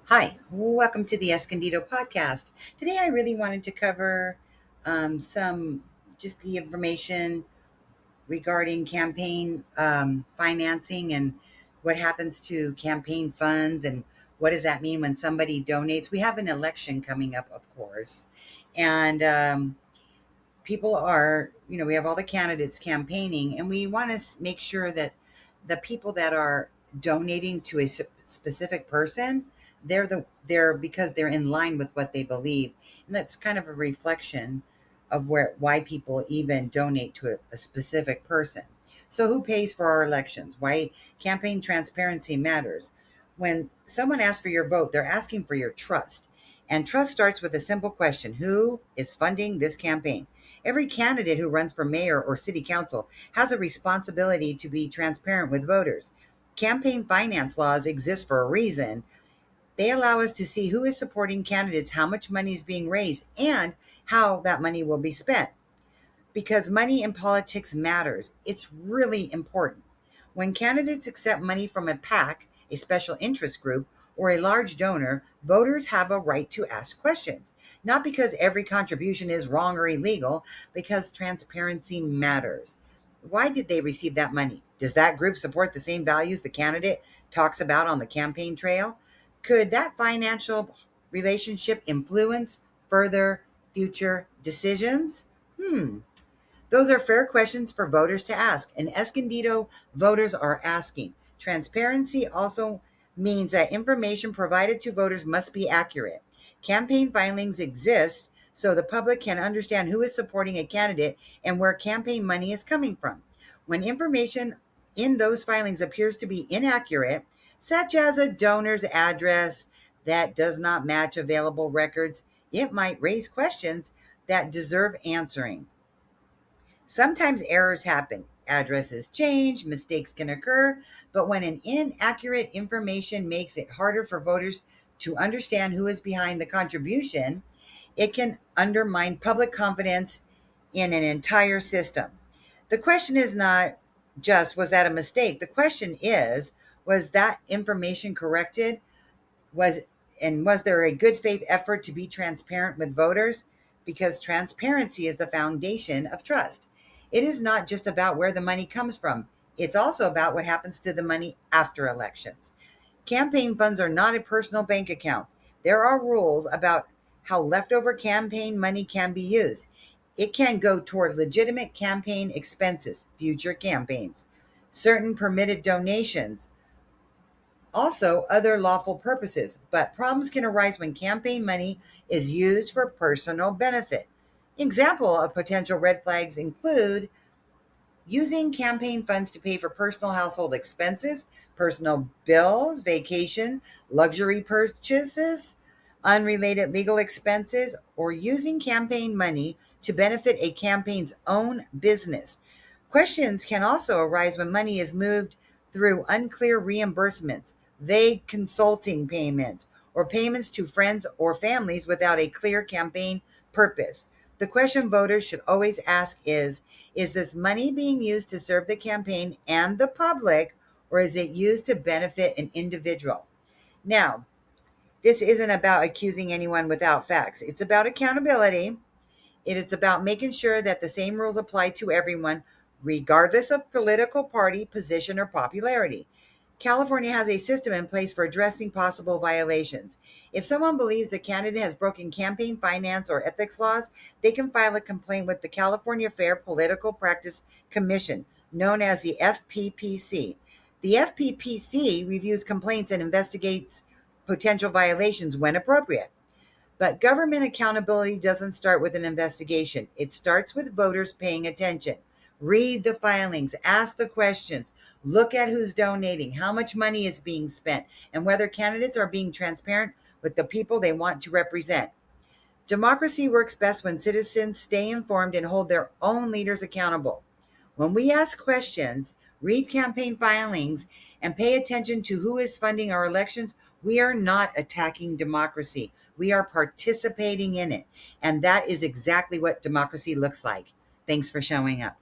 Hi, welcome to the Escondido podcast. Today, I really wanted to cover some just the information regarding campaign financing and what happens to campaign funds and what does that mean when somebody donates. We have an election coming up, of course, and people are, we have all the candidates campaigning, and we want to make sure that the people that are donating to a specific person, they're because they're in line with what they believe, and that's kind of a reflection of why people even donate to a specific person. So, who pays for our elections? Why campaign transparency matters. When someone asks for your vote, they're asking for your trust. And trust starts with a simple question: who is funding this campaign? Every candidate who runs for mayor or city council has a responsibility to be transparent with voters. Campaign finance laws exist for a reason. They allow us to see who is supporting candidates, how much money is being raised, and how that money will be spent. Because money in politics matters. It's really important. When candidates accept money from a PAC, a special interest group, or a large donor, voters have a right to ask questions. Not because every contribution is wrong or illegal, because transparency matters. Why did they receive that money? Does that group support the same values the candidate talks about on the campaign trail? Could that financial relationship influence further future decisions? Those are fair questions for voters to ask, and Escondido voters are asking. Transparency also means that information provided to voters must be accurate. Campaign filings exist so the public can understand who is supporting a candidate and where campaign money is coming from. When information in those filings appears to be inaccurate, such as a donor's address that does not match available records, it might raise questions that deserve answering. Sometimes errors happen, addresses change, mistakes can occur, but when an inaccurate information makes it harder for voters to understand who is behind the contribution, it can undermine public confidence in an entire system. The question is not just, was that a mistake? The question is, was that information corrected? Was was there a good faith effort to be transparent with voters? Because transparency is the foundation of trust. It is not just about where the money comes from. It's also about what happens to the money after elections. Campaign funds are not a personal bank account. There are rules about how leftover campaign money can be used. It can go towards legitimate campaign expenses, future campaigns, certain permitted donations, also other lawful purposes, but problems can arise when campaign money is used for personal benefit. Example of potential red flags include using campaign funds to pay for personal household expenses, personal bills, vacation, luxury purchases, unrelated legal expenses, or using campaign money to benefit a campaign's own business. Questions can also arise when money is moved through unclear reimbursements, vague consulting payments, or payments to friends or families without a clear campaign purpose. The question voters should always ask is this money being used to serve the campaign and the public, or is it used to benefit an individual? Now, this isn't about accusing anyone without facts. It's about accountability. It is about making sure that the same rules apply to everyone, regardless of political party, position, or popularity. California has a system in place for addressing possible violations. If someone believes the candidate has broken campaign finance or ethics laws, they can file a complaint with the California Fair Political Practice Commission, known as the FPPC. The FPPC reviews complaints and investigates potential violations when appropriate. But government accountability doesn't start with an investigation. It starts with voters paying attention. Read the filings, ask the questions, look at who's donating, how much money is being spent, and whether candidates are being transparent with the people they want to represent. Democracy works best when citizens stay informed and hold their own leaders accountable. When we ask questions, read campaign filings, and pay attention to who is funding our elections, we are not attacking democracy. We are participating in it. And that is exactly what democracy looks like. Thanks for showing up.